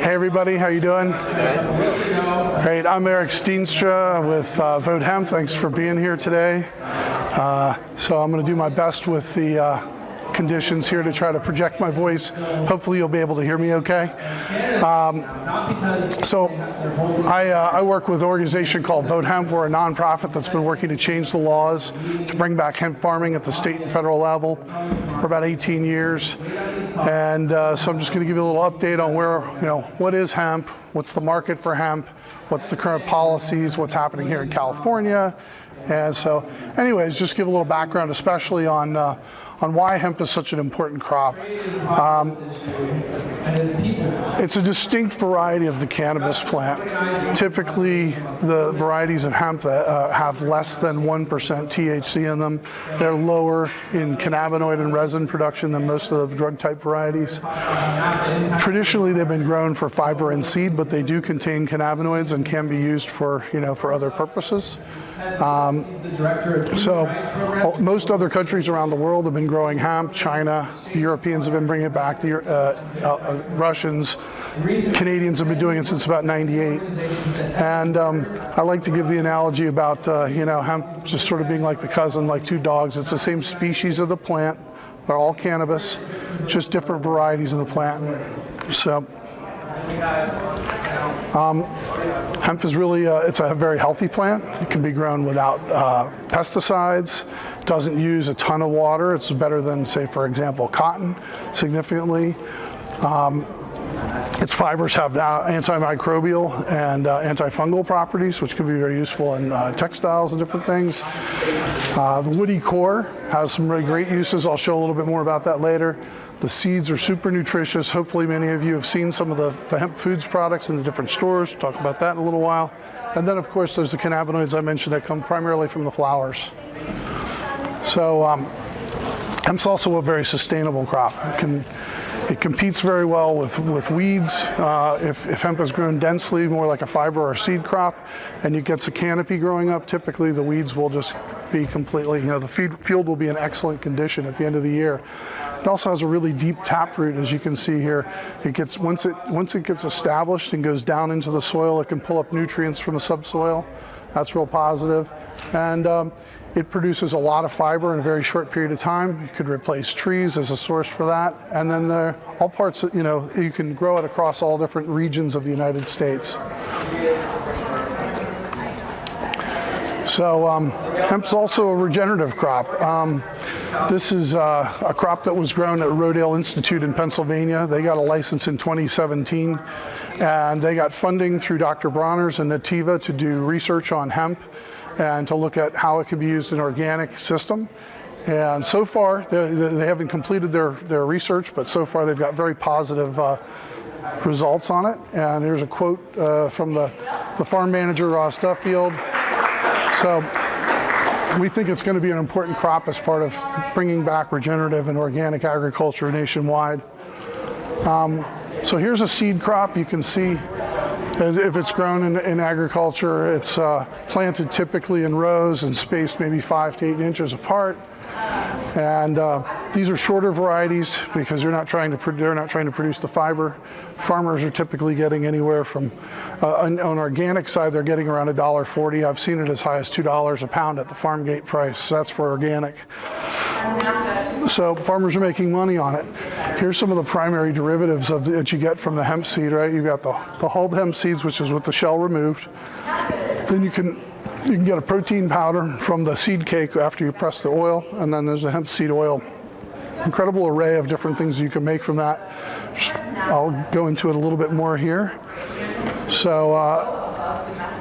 Hey everybody, how you doing? Great, I'm Eric Steenstra with Vote Hemp. Thanks for being here today. So I'm going to do my best with the conditions here to try to project my voice. Hopefully you'll be able to hear me okay. So I work with an organization called Vote Hemp. We're a nonprofit that's been working to change the laws to bring back hemp farming at the state and federal level for about 18 years. And so I'm just going to give you a little update on where, what is hemp, what's the market for hemp, what's the current policies, what's happening here in California. And so anyways, just give a little background, especially on why hemp is such an important crop. It's a distinct variety of the cannabis plant. Typically, the varieties of hemp that have less than 1% THC in them, they're lower in cannabinoid and resin production than most of the drug-type varieties. Traditionally, they've been grown for fiber and seed, but they do contain cannabinoids and can be used for, for other purposes. So most other countries around the world have been growing hemp. China, the Europeans have been bringing it back. The Russians, Canadians have been doing it since about '98. And I like to give the analogy about hemp just sort of being like the cousin, like two dogs. It's the same species of the plant. They're all cannabis, just different varieties of the plant. So. Hemp is really, it's a very healthy plant. It can be grown without pesticides. It doesn't use a ton of water. It's better than, say, for example, cotton, significantly. Its fibers have antimicrobial and antifungal properties, which can be very useful in textiles and different things. The woody core has some really great uses. I'll show a little bit more about that later. The seeds are super nutritious. Hopefully many of you have seen some of the hemp foods products in the different stores. We'll talk about that in a little while. And then of course there's the cannabinoids I mentioned that come primarily from the flowers. So hemp's also a very sustainable crop. It competes very well with weeds. If hemp is grown densely, more like a fiber or seed crop, and it gets a canopy growing up, typically the weeds will just be completely, the field will be in excellent condition at the end of the year. It also has a really deep taproot, as you can see here. It gets once it gets established and goes down into the soil, it can pull up nutrients from the subsoil. That's real positive. And it produces a lot of fiber in a very short period of time. You could replace trees as a source for that. And then all parts, you can grow it across all different regions of the United States. So hemp's also a regenerative crop. This is a crop that was grown at Rodale Institute in Pennsylvania. They got a license in 2017, and they got funding through Dr. Bronner's and Nativa to do research on hemp and to look at how it could be used in an organic system. And so far, they haven't completed their research, but so far they've got very positive results on it. And here's a quote from the farm manager, Ross Duffield. So we think it's going to be an important crop as part of bringing back regenerative and organic agriculture nationwide. So here's a seed crop. You can see if it's grown in agriculture, it's planted typically in rows and spaced maybe 5 to 8 inches apart. And these are shorter varieties because they're not trying to produce the fiber. Farmers are typically getting anywhere from, on organic side, they're getting around $1.40. I've seen it as high as $2 a pound at the farm gate price. So that's for organic. So farmers are making money on it. Here's some of the primary derivatives that you get from the hemp seed, right? You've got the hulled hemp seeds, which is with the shell removed. Then you can get a protein powder from the seed cake after you press the oil, and then there's a hemp seed oil. Incredible array of different things you can make from that. I'll go into it a little bit more here. So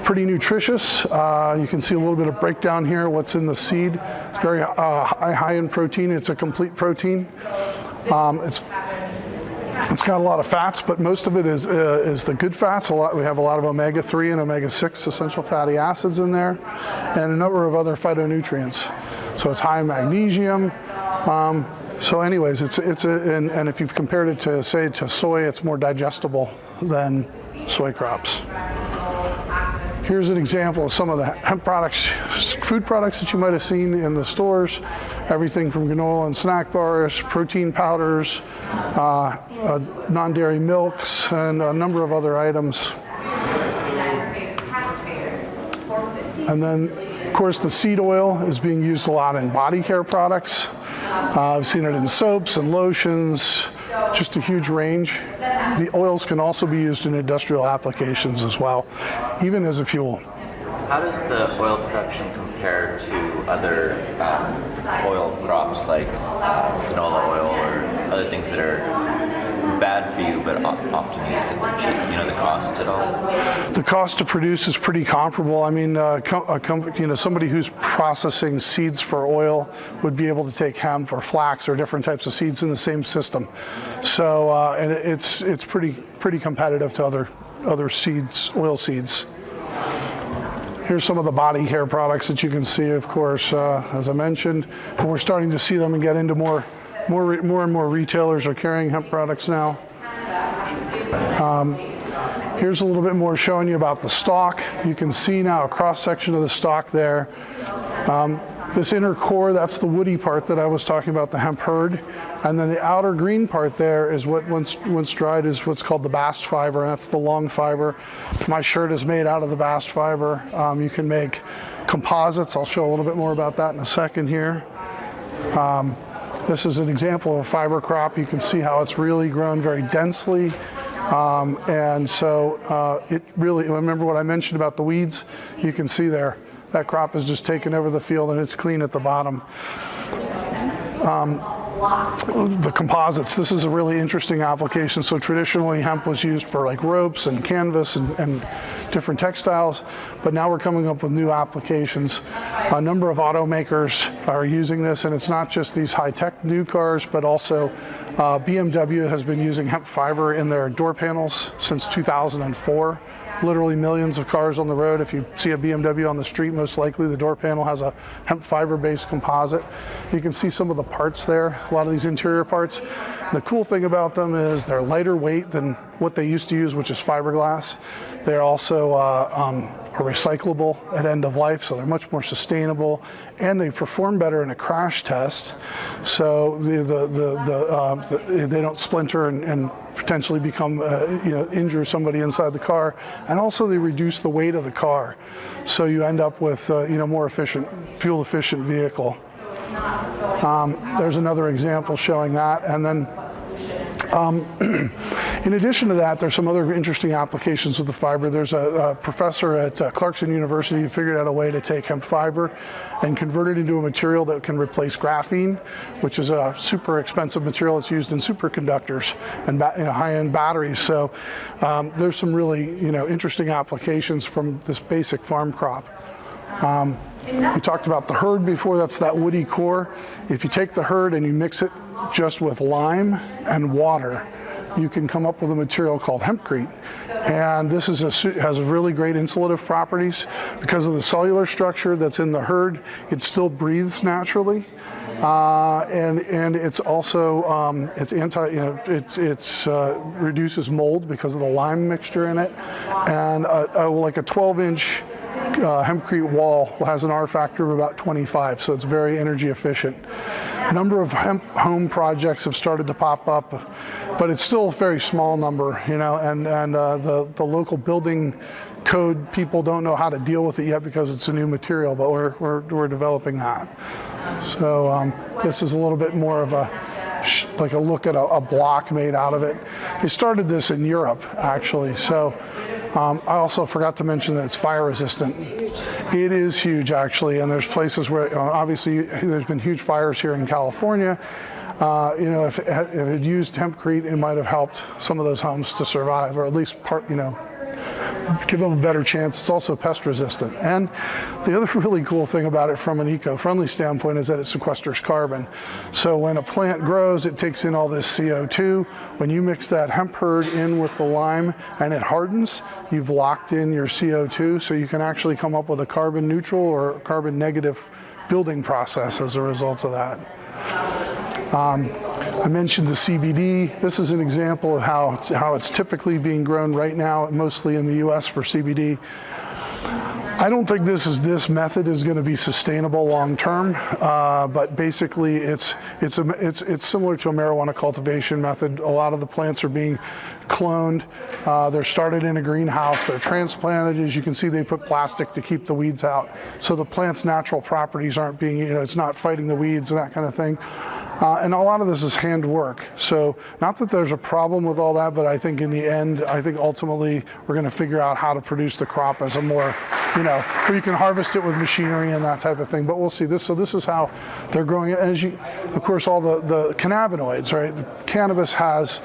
pretty nutritious. You can see a little bit of breakdown here, what's in the seed. It's very high in protein. It's a complete protein. It's got a lot of fats, but most of it is the good fats. We have a lot of omega-3 and omega-6 essential fatty acids in there, and a number of other phytonutrients. So it's high in magnesium. So anyways, and if you've compared it to, say, to soy, it's more digestible than soy crops. Here's an example of some of the hemp products, food products that you might have seen in the stores. Everything from granola and snack bars, protein powders, non-dairy milks, and a number of other items. And then, of course, the seed oil is being used a lot in body care products. I've seen it in soaps and lotions, just a huge range. The oils can also be used in industrial applications as well, even as a fuel. How does the oil production compare to other oil crops like canola oil or other things that are bad for you but often used because they're cheap? You know, the cost at all? The cost to produce is pretty comparable. I mean, somebody who's processing seeds for oil would be able to take hemp or flax or different types of seeds in the same system. So, and it's pretty competitive to other seeds, oil seeds. Here's some of the body care products that you can see, of course, as I mentioned, and we're starting to see them and get into more and more retailers are carrying hemp products now. Here's a little bit more showing you about the stalk. You can see now a cross section of the stalk there. This inner core, that's the woody part that I was talking about, the hemp hurd. And then the outer green part there is what, once dried, is what's called the bast fiber, and that's the long fiber. My shirt is made out of the bast fiber. You can make composites. I'll show a little bit more about that in a second here. This is an example of a fiber crop. You can see how it's really grown very densely. And so it really, remember what I mentioned about the weeds? You can see there, that crop is just taken over the field and it's clean at the bottom. The composites, this is a really interesting application. So traditionally hemp was used for like ropes and canvas and different textiles, but now we're coming up with new applications. A number of automakers are using this, and it's not just these high-tech new cars, but also BMW has been using hemp fiber in their door panels since 2004. Literally millions of cars on the road. If you see a BMW on the street, most likely the door panel has a hemp fiber-based composite. You can see some of the parts there, a lot of these interior parts. The cool thing about them is they're lighter weight than what they used to use, which is fiberglass. They're also are recyclable at end of life, so they're much more sustainable, and they perform better in a crash test. So they don't splinter and potentially become injure somebody inside the car, and also they reduce the weight of the car, so you end up with more efficient, fuel efficient vehicle. There's another example showing that, and then in addition to that, there's some other interesting applications with the fiber. There's a professor at Clarkson University who figured out a way to take hemp fiber and convert it into a material that can replace graphene, which is a super expensive material. It's used in superconductors and high-end batteries. So there's some really interesting applications from this basic farm crop. We talked about the hurd before. That's that woody core. If you take the hurd and you mix it just with lime and water, you can come up with a material called hempcrete. And this has really great insulative properties. Because of the cellular structure that's in the hurd, it still breathes naturally. And it's also it's reduces mold because of the lime mixture in it. And like a 12-inch hempcrete wall has an R factor of about 25, so it's very energy efficient. A number of hemp home projects have started to pop up, but it's still a very small number, and the local building code people don't know how to deal with it yet because it's a new material, but we're developing that. So this is a little bit more of like a look at a block made out of it. They started this in Europe, actually. So I also forgot to mention that it's fire resistant. It is huge, actually, and there's places where, obviously, there's been huge fires here in California. If it had used hempcrete, it might have helped some of those homes to survive, or at least give them a better chance. It's also pest resistant. And the other really cool thing about it from an eco-friendly standpoint is that it sequesters carbon. So when a plant grows, it takes in all this CO2. When you mix that hemp hurd in with the lime and it hardens, you've locked in your CO2, so you can actually come up with a carbon neutral or carbon negative building process as a result of that. I mentioned the CBD. This is an example of how it's typically being grown right now, mostly in the US for CBD. I don't think this method is going to be sustainable long term, but basically it's similar to a marijuana cultivation method. A lot of the plants are being cloned. They're started in a greenhouse. They're transplanted. As you can see, they put plastic to keep the weeds out, so the plant's natural properties aren't being, it's not fighting the weeds and that kind of thing. And a lot of this is hand work. So not that there's a problem with all that, but I think in the end, I think ultimately we're going to figure out how to produce the crop as a more, where you can harvest it with machinery and that type of thing. But we'll see this. So this is how they're growing it. As you, of course, all the cannabinoids, right? Cannabis has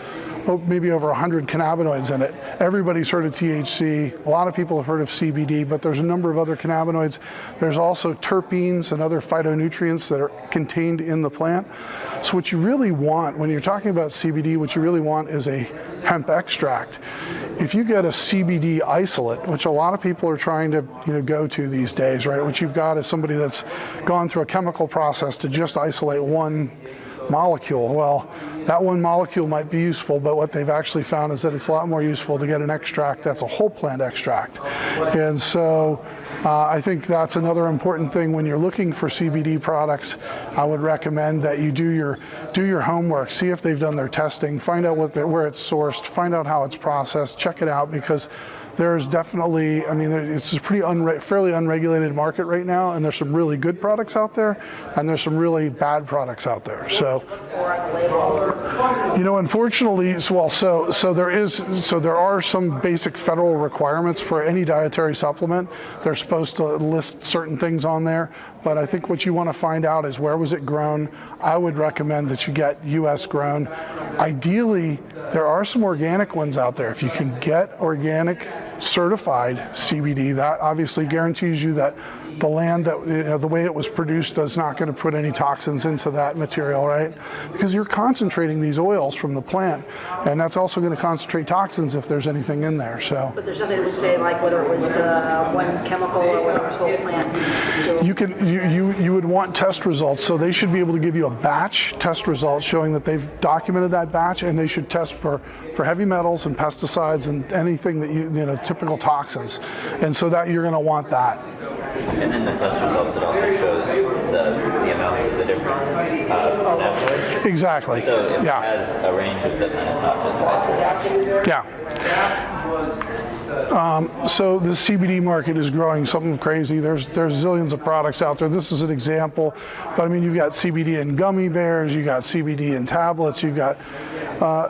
maybe over 100 cannabinoids in it. Everybody's heard of THC. A lot of people have heard of CBD, but there's a number of other cannabinoids. There's also terpenes and other phytonutrients that are contained in the plant. So what you really want, when you're talking about CBD, what you really want is a hemp extract. If you get a CBD isolate, which a lot of people are trying to go to these days, right? What you've got is somebody that's gone through a chemical process to just isolate one molecule. Well, that one molecule might be useful, but what they've actually found is that it's a lot more useful to get an extract that's a whole plant extract. And so I think that's another important thing when you're looking for CBD products. I would recommend that you do your homework, see if they've done their testing, find out where it's sourced, find out how it's processed, check it out, because there's definitely, it's a fairly unregulated market right now, and there's some really good products out there, and there's some really bad products out there. So, unfortunately, there are some basic federal requirements for any dietary supplement. They're supposed to list certain things on there, but I think what you want to find out is where was it grown. I would recommend that you get U.S. grown. Ideally, there are some organic ones out there. If you can get organic certified CBD, that obviously guarantees you that the land that, the way it was produced is not going to put any toxins into that material, right? Because you're concentrating these oils from the plant, and that's also going to concentrate toxins if there's anything in there. So, but there's nothing that would say like whether it was one chemical or whether it was whole plant. You would want test results, so they should be able to give you a batch test result showing that they've documented that batch, and they should test for heavy metals and pesticides and anything that typical toxins, and so that you're going to want that. And then the test results, it also shows the amounts of the different cannabinoids. Exactly. So it yeah. has a range of different, it's not just isolated. Yeah. So the CBD market is growing something crazy. There's zillions of products out there. This is an example, but you've got CBD in gummy bears, you got CBD in tablets, you've got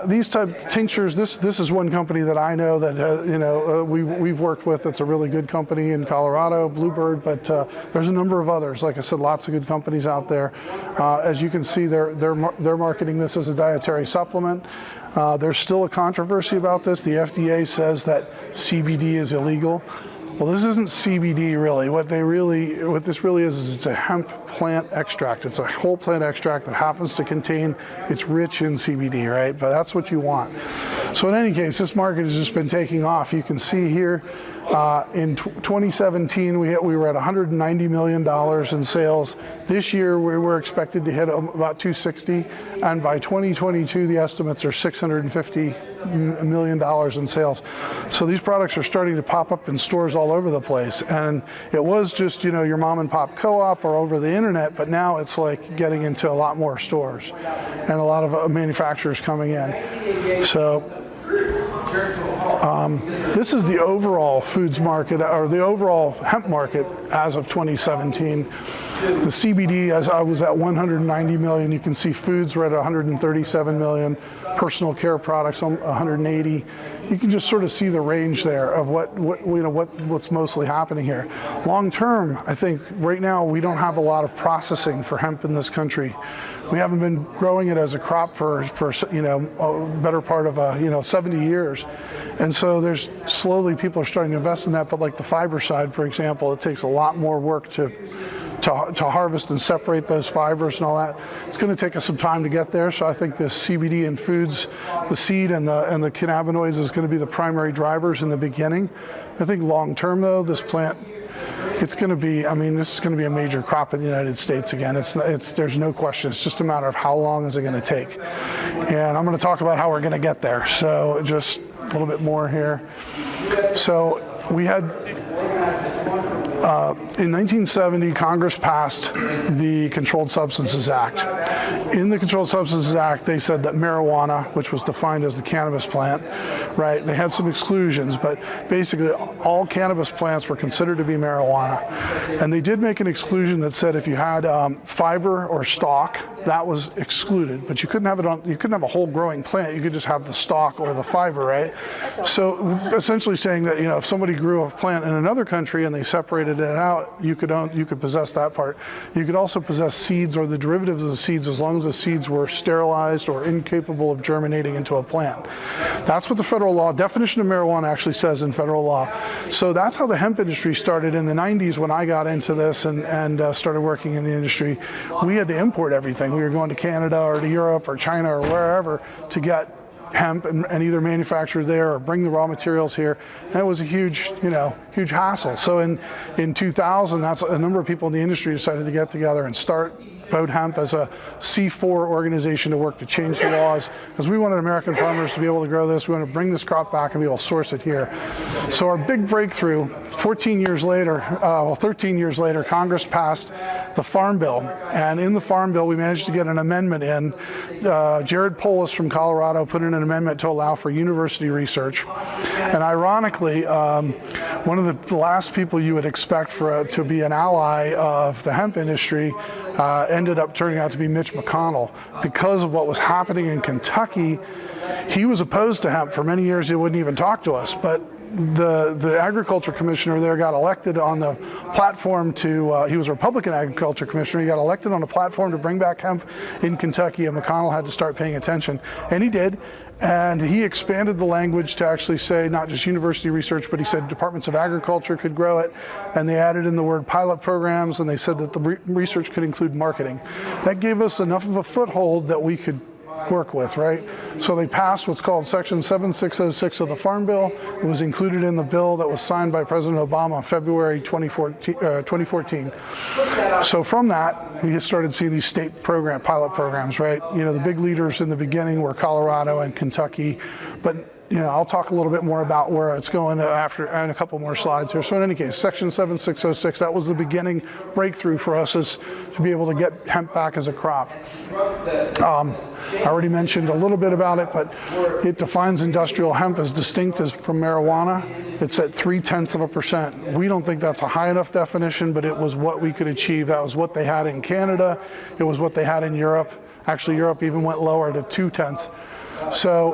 these type of tinctures. This is one company that I know that we've worked with. It's a really good company in Colorado, Bluebird, but there's a number of others. Like I said, lots of good companies out there. As you can see, they're marketing this as a dietary supplement. There's still a controversy about this. The FDA says that CBD is illegal. Well, this isn't CBD really. What this really is it's a hemp plant extract. It's a whole plant extract that happens to contain, it's rich in CBD, right? But that's what you want. So in any case, this market has just been taking off. You can see here in 2017, we were at $190 million in sales. This year, we were expected to hit about 260, and by 2022, the estimates are $650 million in sales. So these products are starting to pop up in stores all over the place, and it was just your mom and pop co-op or over the internet, but now it's like getting into a lot more stores and a lot of manufacturers coming in. So this is the overall foods market, or the overall hemp market as of 2017. The CBD, as I was at 190 million. You can see foods were at 137 million. Personal care products 180. You can just sort of see the range there of what's mostly happening here. Long term, I think right now we don't have a lot of processing for hemp in this country. We haven't been growing it as a crop for a better part of 70 years, and so there's slowly people are starting to invest in that. But like the fiber side, for example, it takes a lot more work to harvest and separate those fibers and all that. It's going to take us some time to get there. So I think the CBD and foods, the seed and the cannabinoids is going to be the primary drivers in the beginning. I think long term though, this plant, it's going to be, this is going to be a major crop in the United States again. There's no question. It's just a matter of how long is it going to take. And I'm going to talk about how we're going to get there. So just a little bit more here. So we had, in 1970, Congress passed the Controlled Substances Act. In the Controlled Substances Act, they said that marijuana, which was defined as the cannabis plant, right, they had some exclusions, but basically all cannabis plants were considered to be marijuana. And they did make an exclusion that said if you had fiber or stalk, that was excluded, but you couldn't have it on, you couldn't have a whole growing plant, you could just have the stalk or the fiber, right? So essentially saying that, you know, if somebody grew a plant in another country and they separated it out, you could possess that part. You could also possess seeds or the derivatives of the seeds as long as the seeds were sterilized or incapable of germinating into a plant. That's what the federal law, definition of marijuana actually says in federal law. So that's how the hemp industry started in the 90s when I got into this and started working in the industry. We had to import everything. We were going to Canada or to Europe or China or wherever to get hemp and either manufacture there or bring the raw materials here. And it was a huge, huge hassle. So in 2000, that's a number of people in the industry decided to get together and start Vote Hemp as a C4 organization to work to change the laws, because we wanted American farmers to be able to grow this. We want to bring this crop back and be able to source it here. So our big breakthrough, 13 years later, Congress passed the Farm Bill. And in the Farm Bill, we managed to get an amendment in. Jared Polis from Colorado put in an amendment to allow for university research. And ironically, one of the last people you would expect to be an ally of the hemp industry ended up turning out to be Mitch McConnell. Because of what was happening in Kentucky, he was opposed to hemp. For many years, he wouldn't even talk to us. But the agriculture commissioner there got elected on the platform to, he was a Republican agriculture commissioner, he got elected on a platform to bring back hemp in Kentucky, and McConnell had to start paying attention. And he did. And he expanded the language to actually say not just university research, but he said departments of agriculture could grow it. And they added in the word pilot programs, and they said that the research could include marketing. That gave us enough of a foothold that we could work with, right? So they passed what's called Section 7606 of the Farm Bill. It was included in the bill that was signed by President Obama in February 2014. So from that, we started seeing these state pilot programs, right? The big leaders in the beginning were Colorado and Kentucky, but I'll talk a little bit more about where it's going after and a couple more slides here. So in any case, Section 7606, that was the beginning breakthrough for us, is to be able to get hemp back as a crop. I already mentioned a little bit about it, but it defines industrial hemp as distinct from marijuana. It's at 0.3%. We don't think that's a high enough definition, but it was what we could achieve. That was what they had in Canada. It was what they had in Europe. Actually, Europe even went lower to 0.2. So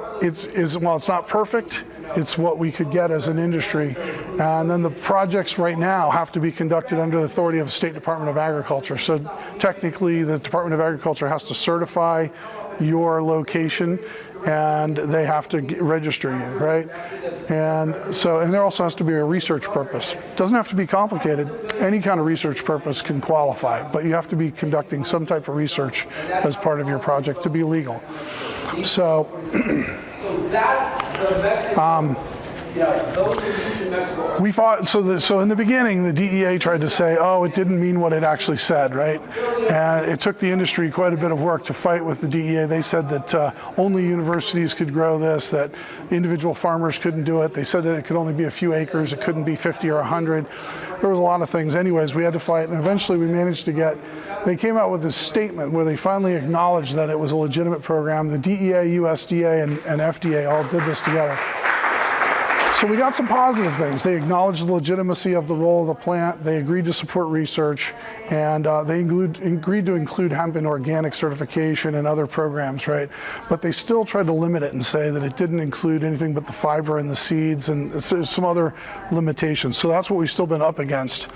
while it's not perfect, it's what we could get as an industry. And then the projects right now have to be conducted under the authority of the State Department of Agriculture. So technically, the Department of Agriculture has to certify your location, and they have to register you, right? And there also has to be a research purpose. It doesn't have to be complicated. Any kind of research purpose can qualify, but you have to be conducting some type of research as part of your project to be legal. So we fought, so in the beginning, the DEA tried to say, oh, it didn't mean what it actually said, right? And it took the industry quite a bit of work to fight with the DEA. They said that only universities could grow this, that individual farmers couldn't do it. They said that it could only be a few acres, it couldn't be 50 or 100. There was a lot of things. Anyways, we had to fight, and eventually we managed to they came out with this statement where they finally acknowledged that it was a legitimate program. The DEA, USDA, and FDA all did this together. So we got some positive things. They acknowledged the legitimacy of the role of the plant. They agreed to support research, and they agreed to include hemp in organic certification and other programs, right? But they still tried to limit it and say that it didn't include anything but the fiber and the seeds and some other limitations. So that's what we've still been up against.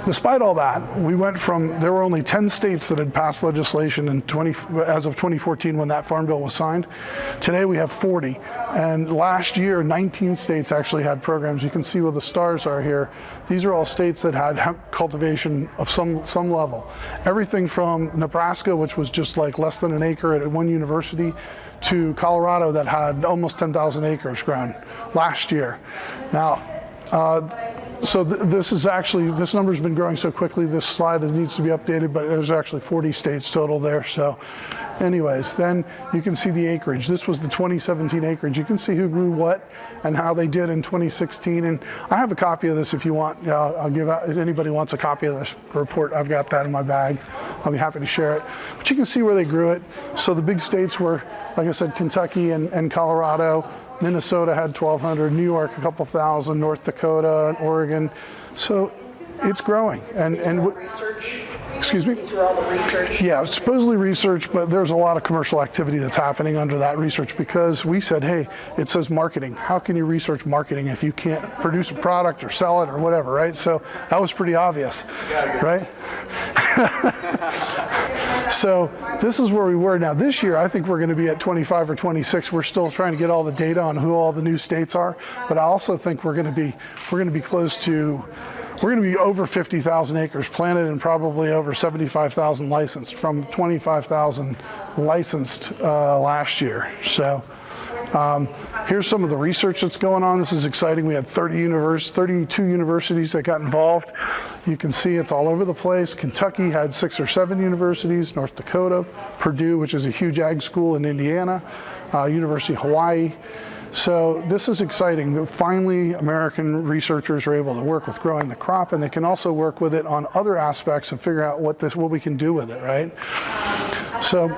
Despite all that, we went from, there were only 10 states that had passed legislation as of 2014 when that Farm Bill was signed. Today we have 40. And last year, 19 states actually had programs. You can see where the stars are here. These are all states that had hemp cultivation of some level. Everything from Nebraska, which was just like less than an acre at one university, to Colorado that had almost 10,000 acres grown last year. Now, this number's been growing so quickly, this slide needs to be updated, but there's actually 40 states total there. So anyways, then you can see the acreage. This was the 2017 acreage. You can see who grew what and how they did in 2016. And I have a copy of this if you want. I'll give out, if anybody wants a copy of this report, I've got that in my bag. I'll be happy to share it. But you can see where they grew it. So the big states were, like I said, Kentucky and Colorado. Minnesota had 1,200, New York a couple thousand, North Dakota, and Oregon. So it's growing. And Research? excuse me? These are all the research? Yeah, it's supposedly research, but there's a lot of commercial activity that's happening under that research because we said, hey, it says marketing. How can you research marketing if you can't produce a product or sell it or whatever, right? So that was pretty obvious, right? So this is where we were. Now this year, I think we're going to be at 25 or 26. We're still trying to get all the data on who all the new states are, but I also think we're going to be close to, we're going to be over 50,000 acres planted and probably over 75,000 licensed from 25,000 licensed last year. So here's some of the research that's going on. This is exciting. We had 32 universities that got involved. You can see it's all over the place. Kentucky had 6 or 7 universities, North Dakota, Purdue, which is a huge ag school in Indiana, University of Hawaii. So this is exciting. Finally, American researchers are able to work with growing the crop, and they can also work with it on other aspects and figure out what we can do with it, right? So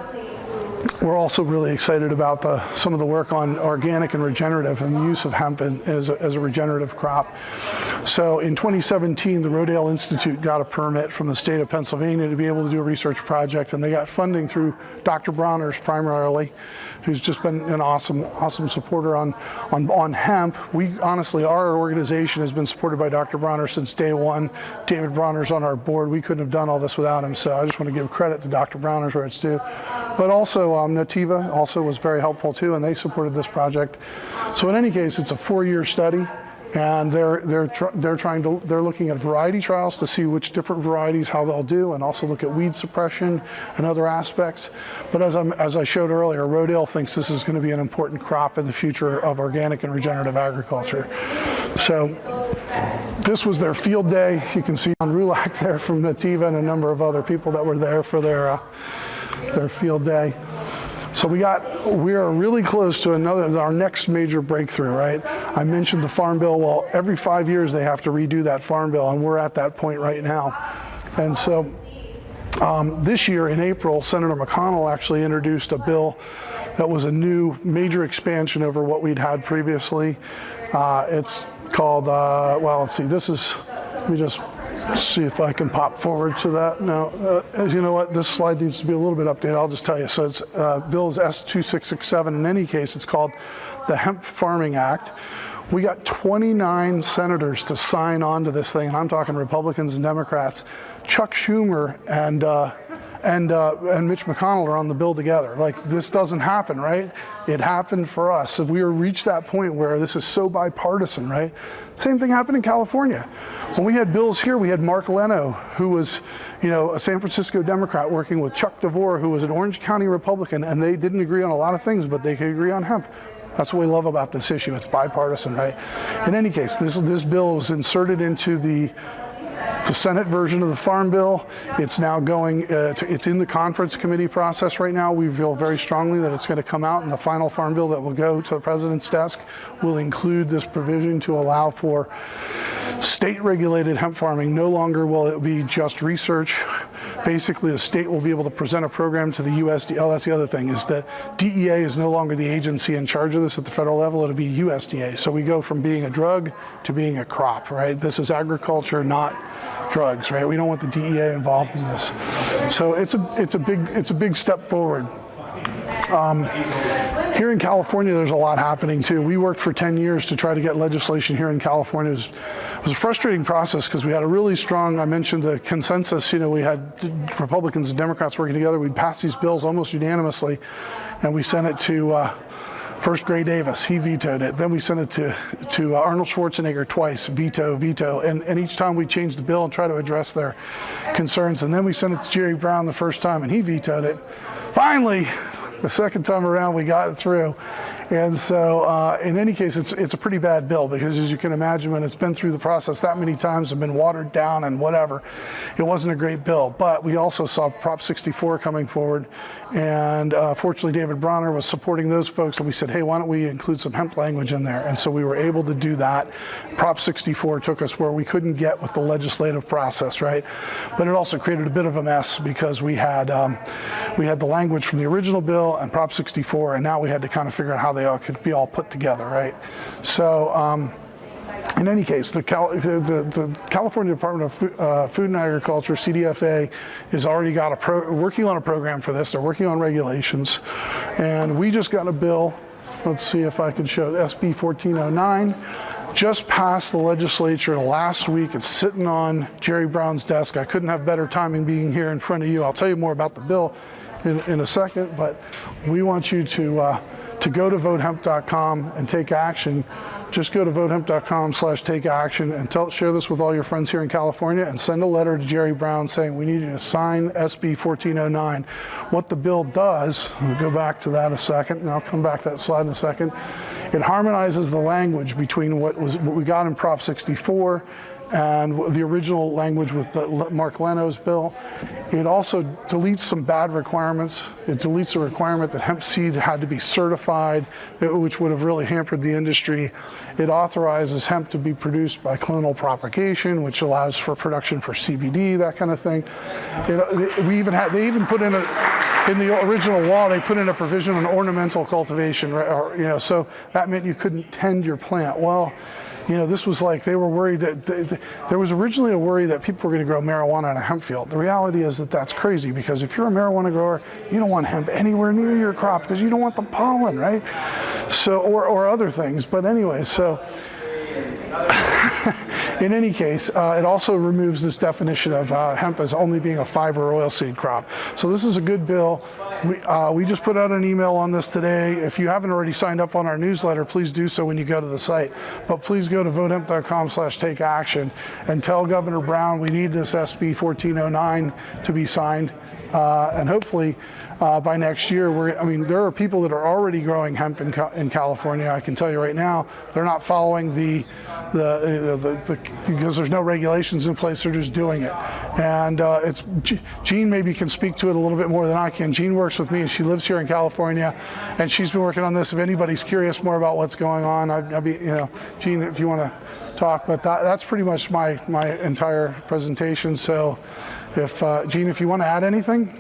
we're also really excited about some of the work on organic and regenerative and the use of hemp as a regenerative crop. So in 2017, the Rodale Institute got a permit from the state of Pennsylvania to be able to do a research project, and they got funding through Dr. Bronner's primarily, who's just been an awesome supporter on hemp. We honestly, our organization has been supported by Dr. Bronner since day one. David Bronner's on our board. We couldn't have done all this without him, so I just want to give credit to Dr. Bronner's where it's due. But also Nativa also was very helpful too, and they supported this project. So in any case, it's a 4-year study, and they're looking at variety trials to see which different varieties, how they'll do, and also look at weed suppression and other aspects. But as I showed earlier, Rodale thinks this is going to be an important crop in the future of organic and regenerative agriculture. So this was their field day. You can see on Rulak there from Nativa and a number of other people that were there for their field day. So we are really close to our next major breakthrough, right? I mentioned the Farm Bill. Well, every 5 years they have to redo that Farm Bill, and we're at that point right now. And so this year in April, Senator McConnell actually introduced a bill that was a new major expansion over what we'd had previously. It's called, well, let's see, let me just see if I can pop forward to that. Now, you know what, this slide needs to be a little bit updated, I'll just tell you. So it's bill is S2667. In any case, it's called the Hemp Farming Act. We got 29 senators to sign on to this thing, and I'm talking Republicans and Democrats. Chuck Schumer and Mitch McConnell are on the bill together. Like, this doesn't happen, right? It happened for us. So we reached that point where this is so bipartisan, right? Same thing happened in California. When we had bills here, we had Mark Leno, who was, a San Francisco Democrat, working with Chuck DeVore, who was an Orange County Republican, and they didn't agree on a lot of things, but they could agree on hemp. That's what we love about this issue. It's bipartisan, right? In any case, this bill was inserted into the Senate version of the Farm Bill. It's now going, it's in the conference committee process right now. We feel very strongly that it's going to come out, and the final Farm Bill that will go to the president's desk will include this provision to allow for state-regulated hemp farming. No longer will it be just research. Basically, the state will be able to present a program to the USDA. Oh, that's the other thing, is that DEA is no longer the agency in charge of this at the federal level. It'll be USDA. So we go from being a drug to being a crop, right? This is agriculture, not drugs, right? We don't want the DEA involved in this. So it's a big step forward. Here in California, there's a lot happening too. We worked for 10 years to try to get legislation here in California. It was a frustrating process because we had a really strong, I mentioned the consensus, we had Republicans and Democrats working together. We'd pass these bills almost unanimously, and we sent it to first Gray Davis. He vetoed it. Then we sent it to Arnold Schwarzenegger twice, veto. And each time we changed the bill and try to address their concerns. And then we sent it to Jerry Brown the first time, and he vetoed it. Finally, the second time around, we got it through. And so in any case, it's a pretty bad bill because, as you can imagine, when it's been through the process that many times and been watered down and whatever, it wasn't a great bill. But we also saw Prop 64 coming forward, and fortunately David Bronner was supporting those folks, and we said, hey, why don't we include some hemp language in there? And so we were able to do that. Prop 64 took us where we couldn't get with the legislative process, right? But it also created a bit of a mess because we had the language from the original bill and Prop 64, and now we had to kind of figure out how they all could be all put together, right? So in any case, the California Department of Food and Agriculture, CDFA, has already got working on a program for this. They're working on regulations, and we just got a bill. Let's see if I can show it. SB 1409 just passed the legislature last week. It's sitting on Jerry Brown's desk. I couldn't have better timing being here in front of you. I'll tell you more about the bill in a second, but we want you to go to votehemp.com and take action. Just go to votehemp.com/take action and share this with all your friends here in California, and send a letter to Jerry Brown saying we need you to sign SB 1409. What the bill does, we'll go back to that a second, and I'll come back to that slide in a second. It harmonizes the language between what we got in Prop 64 and the original language with Mark Leno's bill. It also deletes some bad requirements. It deletes a requirement that hemp seed had to be certified, which would have really hampered the industry. It authorizes hemp to be produced by clonal propagation, which allows for production for CBD, that kind of thing. They even put in the original law, they put in a provision on ornamental cultivation, right? So that meant you couldn't tend your plant. Well, this was like they were worried that there was originally a worry that people were going to grow marijuana in a hemp field. The reality is that that's crazy, because if you're a marijuana grower, you don't want hemp anywhere near your crop because you don't want the pollen, right? So, or other things. But anyway, so in any case, it also removes this definition of hemp as only being a fiber oilseed crop. So this is a good bill. We just put out an email on this today. If you haven't already signed up on our newsletter, please do so when you go to the site. But please go to votehemp.com/take action and tell Governor Brown we need this SB 1409 to be signed. And hopefully by next year, there are people that are already growing hemp in California. I can tell you right now, they're not following because there's no regulations in place. They're just doing it. And Jean maybe can speak to it a little bit more than I can. Jean works with me, and she lives here in California, and she's been working on this. If anybody's curious more about what's going on, I'd be, Jean, if you want to talk. But that's pretty much my entire presentation. So, if Jean, if you want to add anything.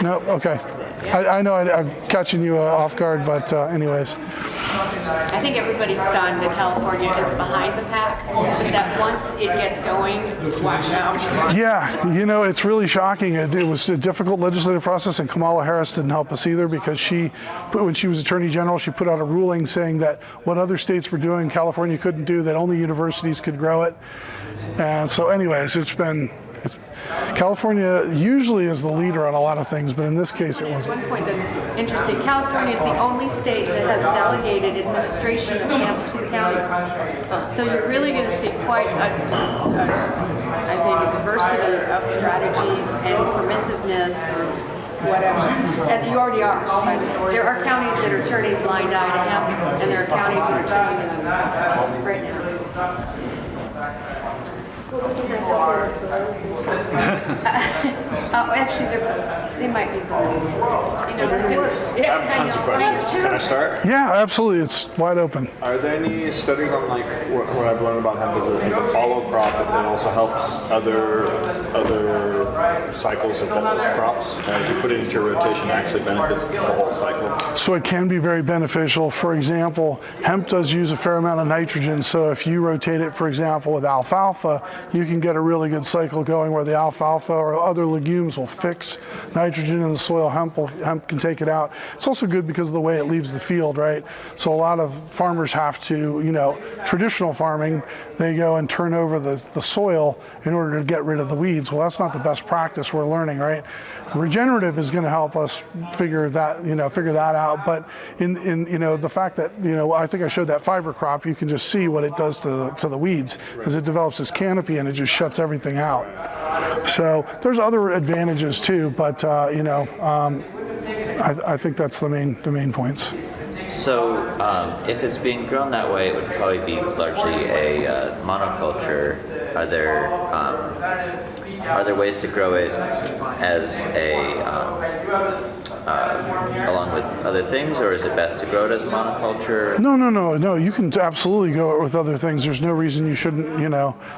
No, okay. I know I'm catching you off guard, but anyways. I think everybody's stunned that California is behind the pack, but that once it gets going, watch out. Yeah, it's really shocking. It was a difficult legislative process, and Kamala Harris didn't help us either, because when she was Attorney General, she put out a ruling saying that what other states were doing, California couldn't do, that only universities could grow it. And so anyways, California usually is the leader on a lot of things, but in this case it wasn't. One point that's interesting, California is the only state that has delegated administration of hemp to counties. So you're really going to see quite a diversity of strategies and permissiveness, whatever. And you already are. Right? There are counties that are turning a blind eye to hemp, and there are counties that are turning it right now. Actually, they might be both. I have tons of questions. Can I start? Yeah, absolutely. It's wide open. Are there any studies on what I've learned about hemp is a follow crop that also helps other cycles of both crops? And to put it into rotation actually benefits the whole cycle. So it can be very beneficial. For example, hemp does use a fair amount of nitrogen. So if you rotate it, for example, with alfalfa, you can get a really good cycle going where the alfalfa or other legumes will fix nitrogen in the soil. Hemp can take it out. It's also good because of the way it leaves the field, right? So a lot of farmers have to, traditional farming, they go and turn over the soil in order to get rid of the weeds. Well, that's not the best practice we're learning, right? Regenerative is going to help us figure that out. But in the fact that, I think I showed that fiber crop, you can just see what it does to the weeds, because it develops this canopy and it just shuts everything out. So there's other advantages too, but I think that's the main points. So if it's being grown that way, it would probably be largely a monoculture. Are there ways to grow it as along with other things, or is it best to grow it as a monoculture? No. You can absolutely go it with other things. There's no reason you shouldn't.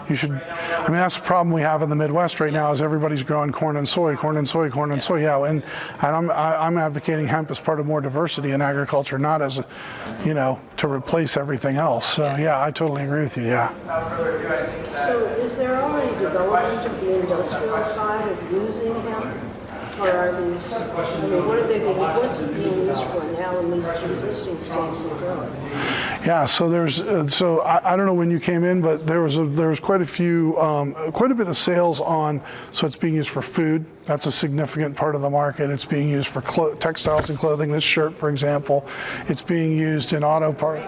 You should. I mean, that's the problem we have in the Midwest right now is everybody's growing corn and soy. Yeah, and I'm advocating hemp as part of more diversity in agriculture, not as to replace everything else. So yeah, I totally agree with you. Yeah. So is there already development of the industrial side of using hemp? Or are these, what's it being used for now in these existing states and growing? Yeah, so there's, I don't know when you came in, but there was quite a bit of sales on, so it's being used for food. That's a significant part of the market. It's being used for textiles and clothing. This shirt, for example, it's being used in auto parts.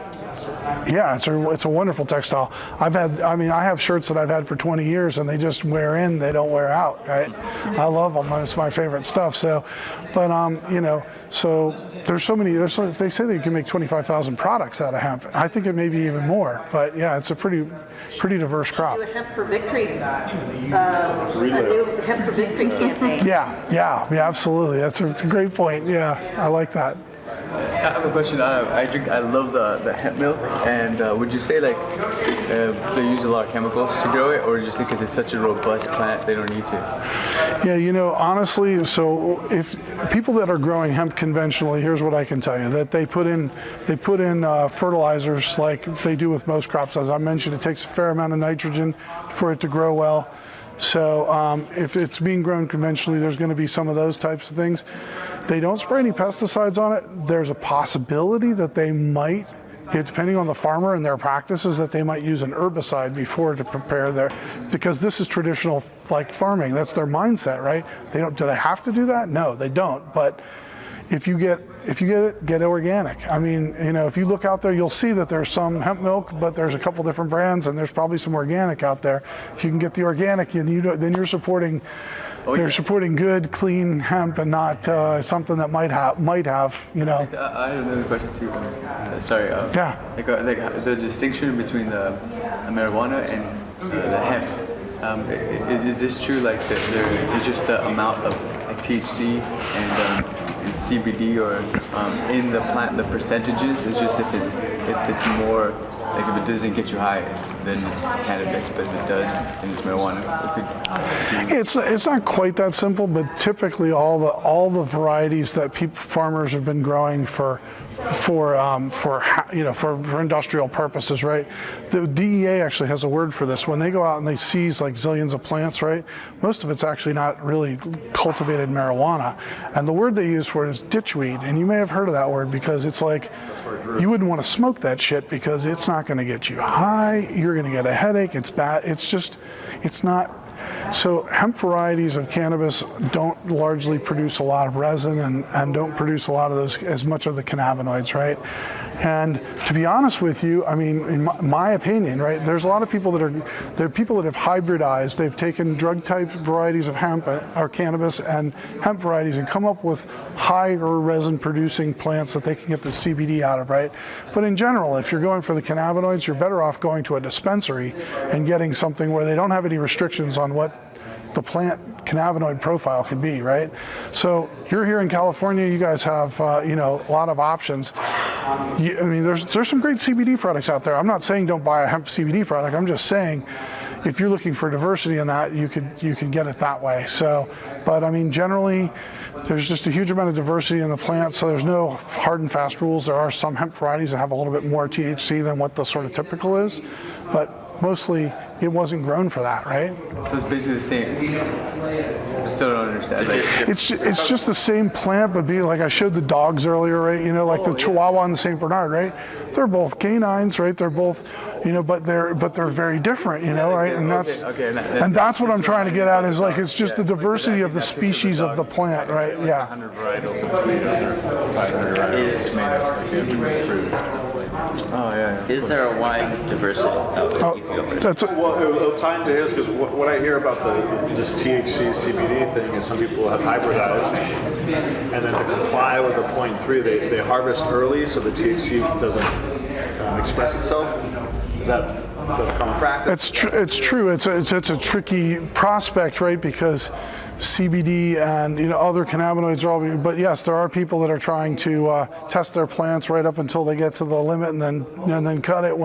Yeah, it's a wonderful textile. I have shirts that I've had for 20 years and they just wear in, they don't wear out, right? I love them. It's my favorite stuff. So, but so there's so many. They say that you can make 25,000 products out of hemp. I think it may be even more. But yeah, it's a pretty diverse crop. Do a Hemp for Victory, a new Hemp for Victory campaign. Yeah, absolutely. That's a great point. Yeah, I like that. I have a question. I love the hemp milk, and would you say they use a lot of chemicals to grow it, or just because it's such a robust plant they don't need to? Yeah, honestly, so if people that are growing hemp conventionally, here's what I can tell you: that they put in fertilizers like they do with most crops. As I mentioned, it takes a fair amount of nitrogen for it to grow well. So if it's being grown conventionally, there's going to be some of those types of things. They don't spray any pesticides on it. There's a possibility that they might, depending on the farmer and their practices, that they might use an herbicide before to prepare because this is traditional farming. That's their mindset, right? Do they have to do that? No, they don't. But if you get it, get organic. I mean, if you look out there, you'll see that there's some hemp milk, but there's a couple different brands, and there's probably some organic out there. If you can get the organic, then you're supporting. You're supporting good, clean hemp, and not something that might have. I have another question too. Sorry. Yeah. The distinction between the marijuana and the hemp. Is this true? There is just the amount of THC and CBD, or in the plant, the percentages. It's just if it's more, if it doesn't get you high, then it's cannabis. But if it does, then it's marijuana. It's not quite that simple, but typically all the varieties that farmers have been growing for industrial purposes, right? The DEA actually has a word for this. When they go out and they seize zillions of plants, right? Most of it's actually not really cultivated marijuana, and the word they use for it is ditchweed. And you may have heard of that word because it's you wouldn't want to smoke that shit because it's not going to get you high. You're going to get a headache. It's bad. It's not. So hemp varieties of cannabis don't largely produce a lot of resin and don't produce a lot of as much of the cannabinoids, right? And to be honest with you, I mean, in my opinion, right, there's a lot of people that have hybridized. They've taken drug type varieties of hemp or cannabis and hemp varieties and come up with higher resin producing plants that they can get the CBD out of, right? But in general, if you're going for the cannabinoids, you're better off going to a dispensary and getting something where they don't have any restrictions on what the plant cannabinoid profile can be, right? So you're here in California, you guys have a lot of options. There's some great CBD products out there. I'm not saying don't buy a hemp CBD product. I'm just saying if you're looking for diversity in that, you can get it that way. So, but I mean, generally, there's just a huge amount of diversity in the plant, so there's no hard and fast rules. There are some hemp varieties that have a little bit more THC than what the sort of typical is, but mostly it wasn't grown for that, right? So it's basically the same. I still don't understand. It's just the same plant, but I showed the dogs earlier, right? The Chihuahua and the Saint Bernard, right? They're both canines, right? They're both, but they're very different, right? And that's what I'm trying to get at is it's just the diversity of the species of the plant, right? Yeah. 100 varietals of tomatoes or 500 varieties of tomatoes, fruits. Oh yeah. Is there a wide diversity? Oh, you can go first. That's Well, it'll tie into his because what I hear about this THC CBD thing is some people have hybridized, and then to comply with the 0.3, they harvest early so the THC doesn't express itself. Is that the common practice? It's true. It's a tricky prospect, right? Because CBD and other cannabinoids are all. But yes, there are people that are trying to test their plants right up until they get to the limit, and then cut it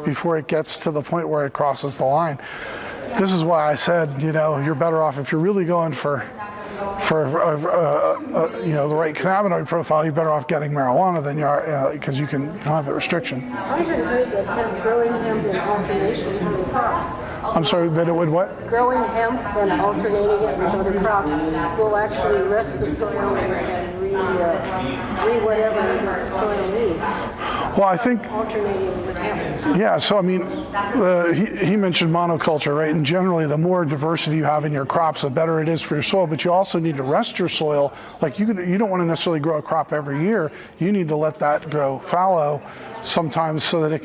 before it gets to the point where it crosses the line. This is why I said you're better off if you're really going for the right cannabinoid profile. You're better off getting marijuana than you are because you don't have a restriction. I even heard that growing hemp in alternation with other crops. I'm sorry, that it would what? Growing hemp and alternating it with other crops will actually rest the soil and whatever the soil needs. Well, I think. Alternating with hemp. Yeah, so I mean, he mentioned monoculture, right? And generally, the more diversity you have in your crops, the better it is for your soil. But you also need to rest your soil. Like you don't want to necessarily grow a crop every year. You need to let that grow fallow sometimes so that it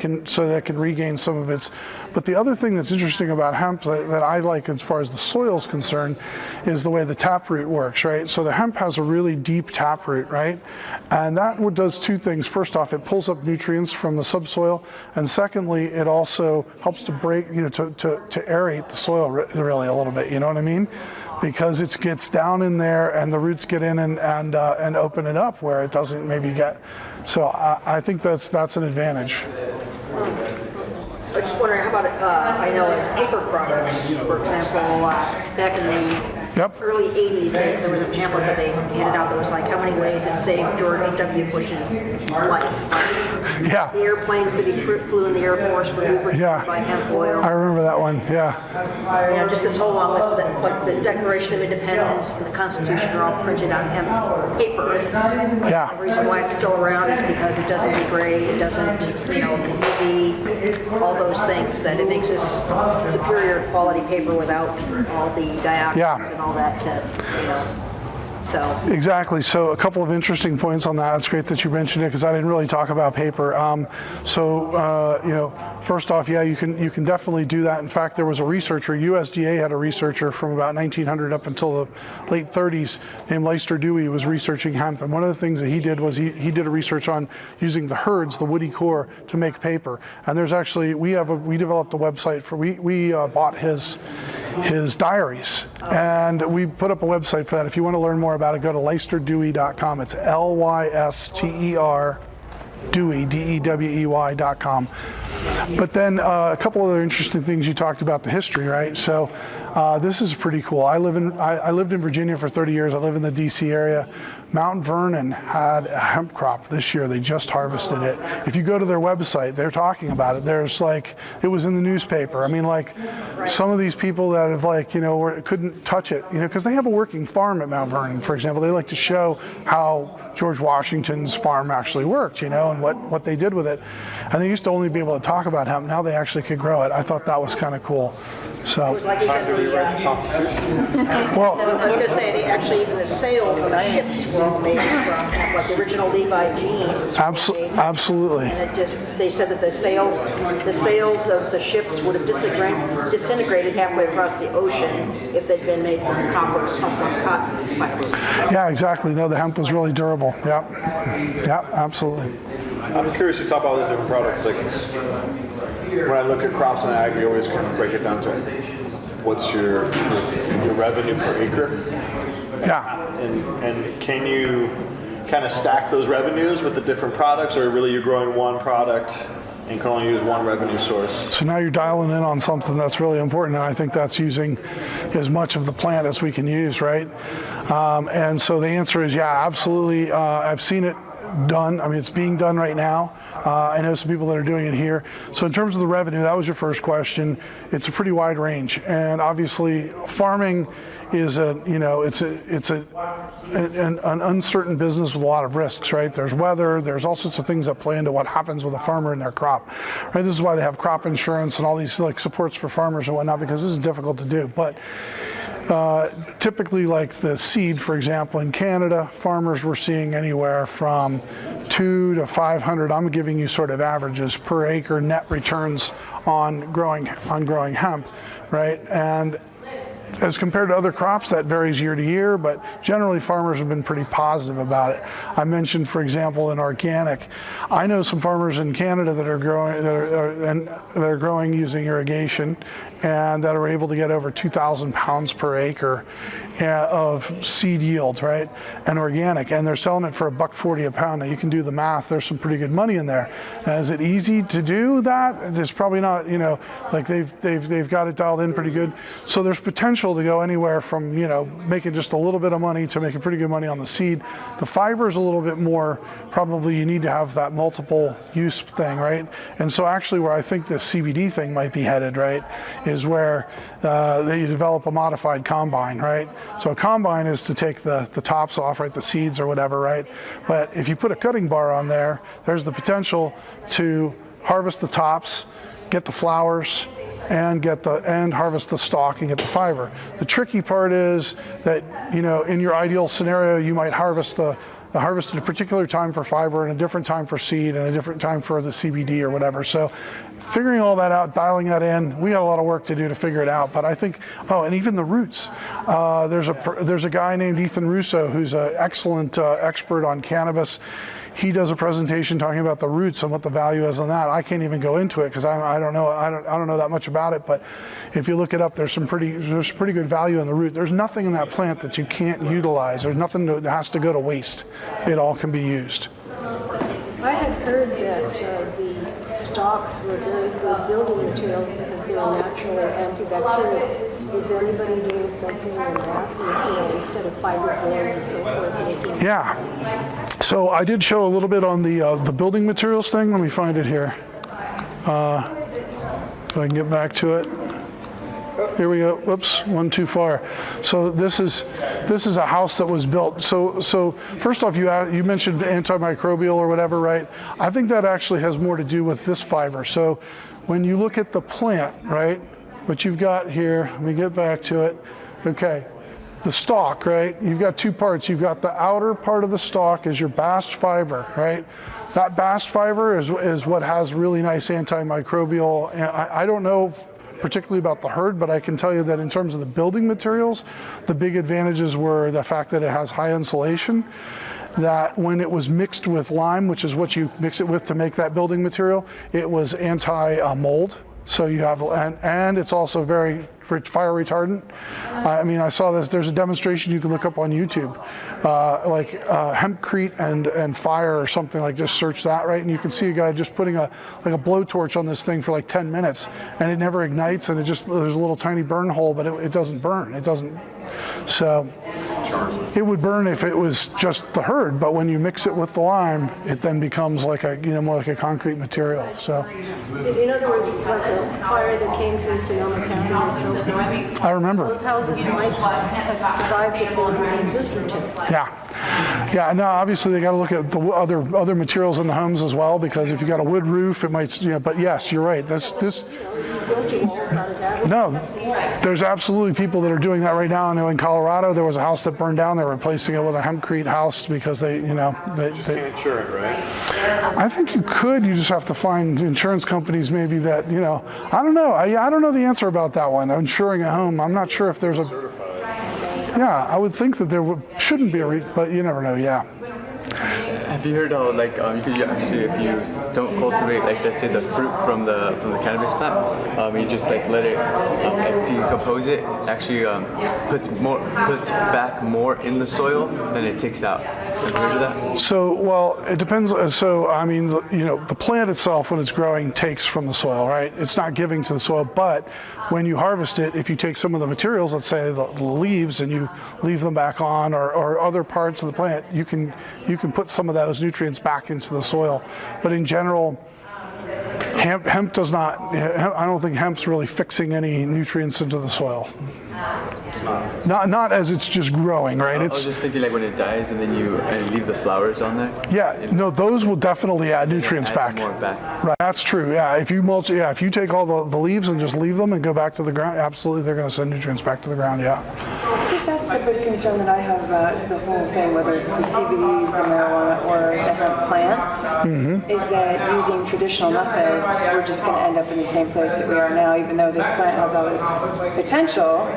can regain some of its. But the other thing that's interesting about hemp that I like as far as the soil is concerned is the way the taproot works, right? So the hemp has a really deep taproot, right? And that does two things. First off, it pulls up nutrients from the subsoil, and secondly, it also helps to break, to aerate the soil really a little bit. You know what I mean? Because it gets down in there, and the roots get in and open it up where it doesn't maybe get. So I think that's an advantage. I was just wondering, how about, I know as paper products, for example, back in the Yep. early 80s, there was a pamphlet that they handed out that was like, how many ways it saved George W. Bush's life. Yeah. The airplanes that he flew in the Air Force were lubricated Yeah. by hemp oil. I remember that one. Yeah. Just this whole long list, but the Declaration of Independence and the Constitution are all printed on hemp paper. Yeah. The reason why it's still around is because it doesn't degrade, it doesn't, UV, all those things, that it makes this superior quality paper without all the dioxins Yeah. and all that so. Exactly. So a couple of interesting points on that. It's great that you mentioned it because I didn't really talk about paper. First off, yeah, you can definitely do that. In fact, there was a researcher, USDA had a researcher from about 1900 up until the late 30s named Leicester Dewey, who was researching hemp. And one of the things that he did was he did a research on using the herds, the woody core, to make paper. And there's actually, we developed a website we bought his diaries, and we put up a website for that. If you want to learn more about it, go to LeisterDewey.com. It's LYSTER Dewey, DEWEY.com. But then a couple other interesting things. You talked about the history, right? So this is pretty cool. I lived in Virginia for 30 years. I live in the DC area. Mount Vernon had a hemp crop this year. They just harvested it. If you go to their website, they're talking about it. There's it was in the newspaper. I mean, some of these people that have couldn't touch it, because they have a working farm at Mount Vernon, for example. They like to show how George Washington's farm actually worked, and what they did with it. And they used to only be able to talk about hemp. Now they actually could grow it. I thought that was kind of cool. So, It was like even the, Constitution. well, I was going to say, actually even the sails of the ships were all made from hemp, the original Levi jeans. absolutely. And they said that the sails of the ships would have disintegrated halfway across the ocean if they'd been made from copper, from cotton fiber. Yeah, exactly. No, the hemp was really durable. Yep, absolutely. I'm curious, you talk about all these different products. When I look at crops and ag, you always kind of break it down to what's your revenue per acre. Yeah. And can you kind of stack those revenues with the different products, or really you're growing one product and can only use one revenue source? So now you're dialing in on something that's really important, and I think that's using as much of the plant as we can use, right? And so the answer is yeah, absolutely. I've seen it done. I mean, it's being done right now. I know some people that are doing it here. So in terms of the revenue, that was your first question. It's a pretty wide range, and obviously farming is an uncertain business with a lot of risks, right? There's weather, there's all sorts of things that play into what happens with a farmer and their crop, right? This is why they have crop insurance and all these supports for farmers and whatnot, because this is difficult to do. But Typically, like the seed, for example, in Canada, farmers were seeing anywhere from 200 to 500. I'm giving you sort of averages per acre net returns on growing hemp, right? And as compared to other crops, that varies year to year, but generally farmers have been pretty positive about it. I mentioned, for example, in organic, I know some farmers in Canada that are growing using irrigation, and that are able to get over 2,000 pounds per acre of seed yield, right? And organic, and they're selling it for $1.40 a pound. Now you can do the math. There's some pretty good money in there. Is it easy to do that? It's probably not. You know, like they've got it dialed in pretty good. So there's potential to go anywhere from, you know, making just a little bit of money to making pretty good money on the seed. The fiber is a little bit more. Probably you need to have that multiple use thing, right? And so actually, where I think this CBD thing might be headed, right, is where you develop a modified combine, right? So a combine is to take the tops off, right, the seeds or whatever, right? But if you put a cutting bar on there, there's the potential to harvest the tops, get the flowers, and harvest the stalk and get the fiber. The tricky part is that, you know, in your ideal scenario, you might harvest at a particular time for fiber and a different time for seed and a different time for the CBD or whatever. So figuring all that out, dialing that in, we got a lot of work to do to figure it out. But I think, and even the roots. There's a guy named Ethan Russo who's an excellent expert on cannabis. He does a presentation talking about the roots and what the value is on that. I can't even go into it because I don't know that much about it. But if you look it up, there's pretty good value in the root. There's nothing in that plant that you can't utilize. There's nothing that has to go to waste. It all can be used. I had heard that the stalks were very good building materials because they are naturally antibacterial. Is anybody doing something like that with, you know, instead of fiberboard and so forth? Making Yeah. So I did show a little bit on the building materials thing. Let me find it here. If I can get back to it. Here we go. Whoops, one too far. So this is a house that was built. So first off, you mentioned antimicrobial or whatever, right? I think that actually has more to do with this fiber. So when you look at the plant, right, what you've got here, let me get back to it. Okay, the stalk, right? You've got two parts. You've got the outer part of the stalk is your bast fiber, right? That bast fiber is what has really nice antimicrobial. I don't know particularly about the herd, but I can tell you that in terms of the building materials, the big advantages were the fact that it has high insulation, that when it was mixed with lime, which is what you mix it with to make that building material, it was anti-mold. So you have, and it's also very fire retardant. I mean, I saw this, there's a demonstration you can look up on YouTube, hempcrete and fire or something, like just search that, right? And you can see a guy just putting a blowtorch on this thing for like 10 minutes and it never ignites, and there's a little tiny burn hole, but it doesn't burn. It doesn't, so it would burn if it was just the herd, but when you mix it with the lime, it then becomes like more like a concrete material. So, in other words, like a fire that came through Sonoma County or something. I remember. Those houses might have survived if they were using this material. Yeah. Now obviously they got to look at the other materials in the homes as well, because if you got a wood roof, it might, But yes, you're right. This. You build your walls out of that. No, there's absolutely people that are doing that right now. I know in Colorado there was a house that burned down. They're replacing it with a hempcrete house because they Just can't insure it, right? I think you could. You just have to find insurance companies maybe that, I don't know. I don't know the answer about that one. Insuring a home, I'm not sure if there's a. Yeah, I would think that there shouldn't be but you never know. Yeah. Have you heard how you could actually, if you don't cultivate, let's say the fruit from the cannabis plant, you just let it decompose it, actually puts back more in the soil than it takes out. Have you heard of that? So, well, it depends. So, I mean, the plant itself, when it's growing, takes from the soil, right? It's not giving to the soil, but when you harvest it, if you take some of the materials, let's say the leaves, and you leave them back on, or other parts of the plant, you can put some of those nutrients back into the soil. But in general, Hemp does not, I don't think hemp's really fixing any nutrients into the soil. Not as it's just growing, right? I was just thinking like when it dies and then you leave the flowers on there. Yeah, no, those will definitely add nutrients back. More back. Right, that's true. Yeah, if you mulch, if you take all the leaves and just leave them and go back to the ground, absolutely, they're going to send nutrients back to the ground. Yeah. Because that's the big concern that I have about the whole thing, whether it's the CBDs, the marijuana, or the hemp plants, is that using traditional methods, we're just going to end up in the same place that we are now, even though this plant has all this potential.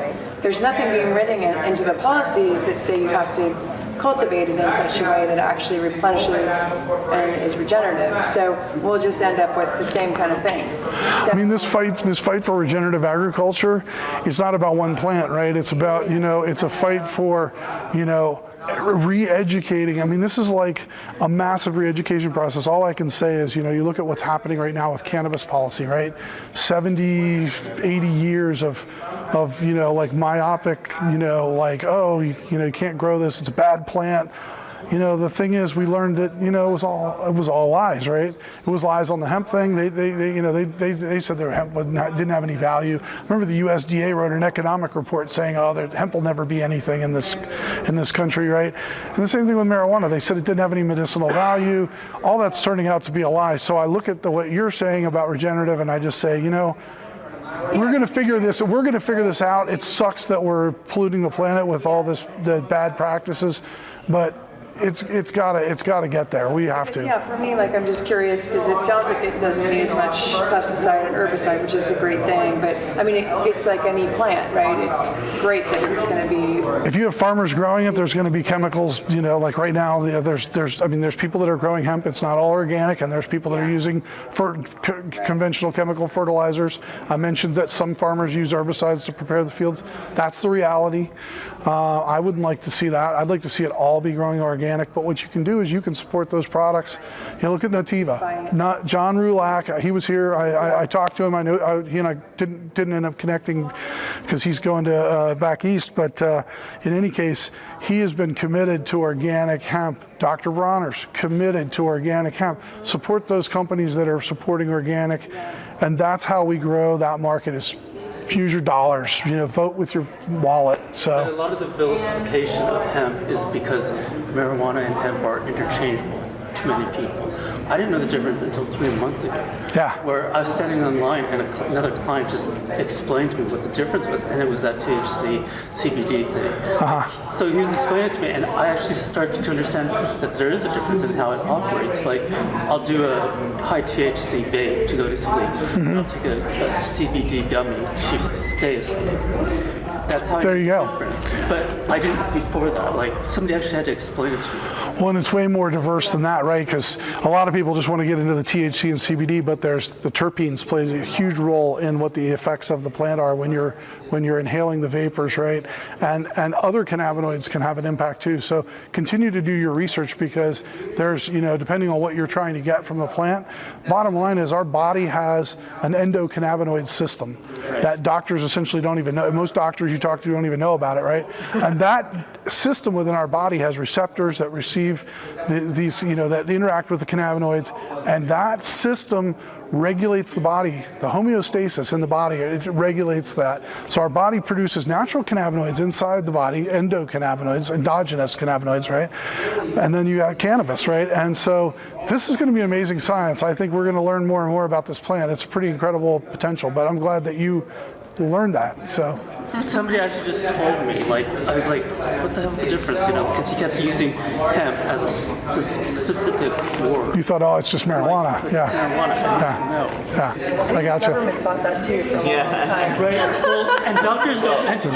There's nothing being written into the policies that say you have to cultivate it in such a way that actually replenishes and is regenerative. So we'll just end up with the same kind of thing. So, I mean, this fight for regenerative agriculture, it's not about one plant, right? It's about, it's a fight for, re-educating. I mean, this is like a massive re-education process. All I can say is, you look at what's happening right now with cannabis policy, right? 70, 80 years of like myopic, you can't grow this, it's a bad plant. The thing is, we learned that it was all lies, right? It was lies on the hemp thing. They said their hemp didn't have any value. I remember the USDA wrote an economic report saying, hemp will never be anything in this country, right? And the same thing with marijuana. They said it didn't have any medicinal value. All that's turning out to be a lie. So I look at what you're saying about regenerative, and I just say, we're going to figure this. We're going to figure this out. It sucks that we're polluting the planet with all the bad practices, but it's got to get there. We have to. Yeah, for me, I'm just curious because it sounds like it doesn't need as much pesticide and herbicide, which is a great thing. But I mean, it's like any plant, right? It's great that it's going to be. If you have farmers growing it, there's going to be chemicals. Like right now, there's people that are growing hemp. It's not all organic, and there's people that are using conventional chemical fertilizers. I mentioned that some farmers use herbicides to prepare the fields. That's the reality. I wouldn't like to see that. I'd like to see it all be growing organic. But what you can do is you can support those products. Look at Nativa. John Rulak, he was here. I talked to him. I know he and I didn't end up connecting because he's going to back east. But in any case, he has been committed to organic hemp. Dr. Bronner's committed to organic hemp. Support those companies that are supporting organic, and that's how we grow that market. Is use your dollars, vote with your wallet. So a lot of the vilification of hemp is because marijuana and hemp are interchangeable to many people. I didn't know the difference until 3 months ago. Yeah. Where I was standing online and another client just explained to me what the difference was, and it was that THC CBD thing. So he was explaining it to me, and I actually started to understand that there is a difference in how it operates. Like, I'll do a high THC vape to go to sleep. I'll take a CBD gummy to stay asleep. That's how there you go. But I didn't before that. Like, somebody actually had to explain it to me. Well, and it's way more diverse than that, right? Because a lot of people just want to get into the THC and CBD, but there's the terpenes plays a huge role in what the effects of the plant are when you're inhaling the vapors, right? And other cannabinoids can have an impact too. So continue to do your research because there's, depending on what you're trying to get from the plant. Bottom line is our body has an endocannabinoid system that doctors essentially don't even know. Most doctors you talk to don't even know about it, right? And that system within our body has receptors that receive these, that interact with the cannabinoids, and that system regulates the body, the homeostasis in the body, it regulates that. So our body produces natural cannabinoids inside the body, endocannabinoids, endogenous cannabinoids, right? And then you got cannabis, right? And so this is going to be amazing science. I think we're going to learn more and more about this plant. It's pretty incredible potential, but I'm glad that you learned that, so. Somebody actually just told me, I was like, what the hell's the difference, because he kept using hemp as a specific word. You thought, it's just marijuana. Marijuana, I got you. The government thought that too for a long time. Right. Well, and doctors don't mention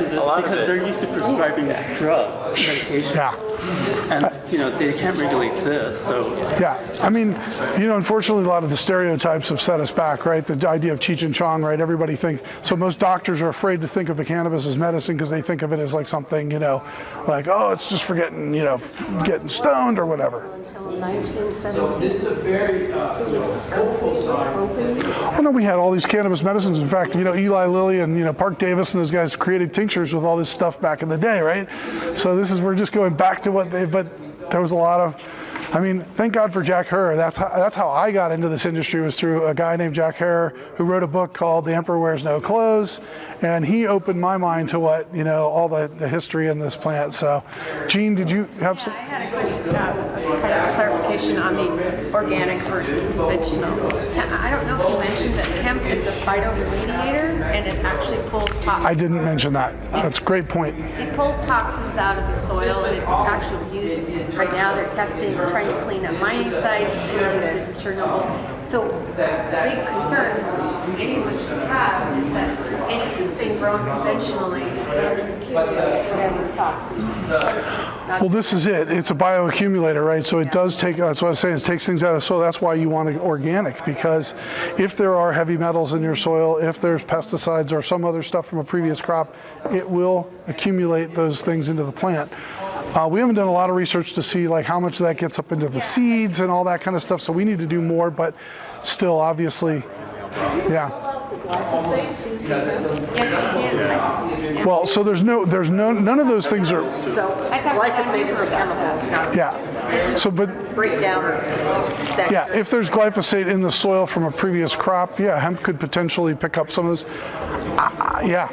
this because they're used to prescribing drugs, medication. Yeah. And, they can't regulate this, so. Yeah, I mean, unfortunately, a lot of the stereotypes have set us back, right? The idea of Cheech and Chong, right? Everybody so most doctors are afraid to think of the cannabis as medicine because they think of it as like something, like, it's just for getting, getting stoned or whatever. Until 1917, it was open use. I know we had all these cannabis medicines. In fact, Eli Lilly and, Park Davis and those guys created tinctures with all this stuff back in the day, right? So we're just going back to but there was a lot of I mean, thank God for Jack Herr. That's how I got into this industry, was through a guy named Jack Herr who wrote a book called The Emperor Wears No Clothes, and he opened my mind to what, all the history in this plant. So, Jean, did you have some? I had a question, clarification on the organic versus conventional. I don't know if you mentioned that hemp is a phytoremediator and it actually pulls toxins. I didn't mention that. That's a great point. It pulls toxins out of the soil and it's actually used, right now they're testing, trying to clean up mining sites and used it in Chernobyl. So the big concern anyone should have is that anything grown conventionally is going to accumulate whatever toxins. Well, this is it. It's a bioaccumulator, right? So it does take, that's what I was saying, it takes things out of the soil. That's why you want it organic, because if there are heavy metals in your soil, if there's pesticides or some other stuff from a previous crop, it will accumulate those things into the plant. We haven't done a lot of research to see like how much of that gets up into the seeds and all that kind of stuff, so we need to do more, but still, obviously, yeah. Glyphosates using hemp? Yes, you can. Well, so there's none of those things are, So glyphosate is a chemical. yeah. So, but Break down that. yeah, if there's glyphosate in the soil from a previous crop, yeah, hemp could potentially pick up some of those. Yeah.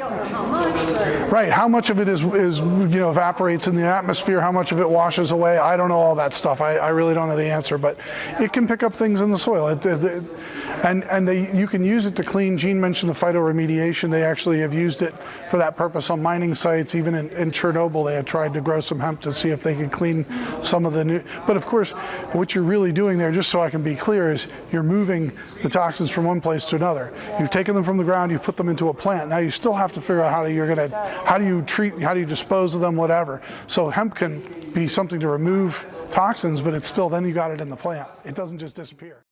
Right. How much of it is evaporates in the atmosphere? How much of it washes away? I don't know all that stuff. I really don't know the answer, but it can pick up things in the soil. You can use it to clean. Jean mentioned the phytoremediation. They actually have used it for that purpose on mining sites. Even in Chernobyl, they had tried to grow some hemp to see if they could clean some of the new. But of course, what you're really doing there, just so I can be clear, is you're moving the toxins from one place to another. You've taken them from the ground, you've put them into a plant. Now you still have to figure out how do you treat, how do you dispose of them, whatever. So hemp can be something to remove toxins, but it's still, then you got it in the plant. It doesn't just disappear.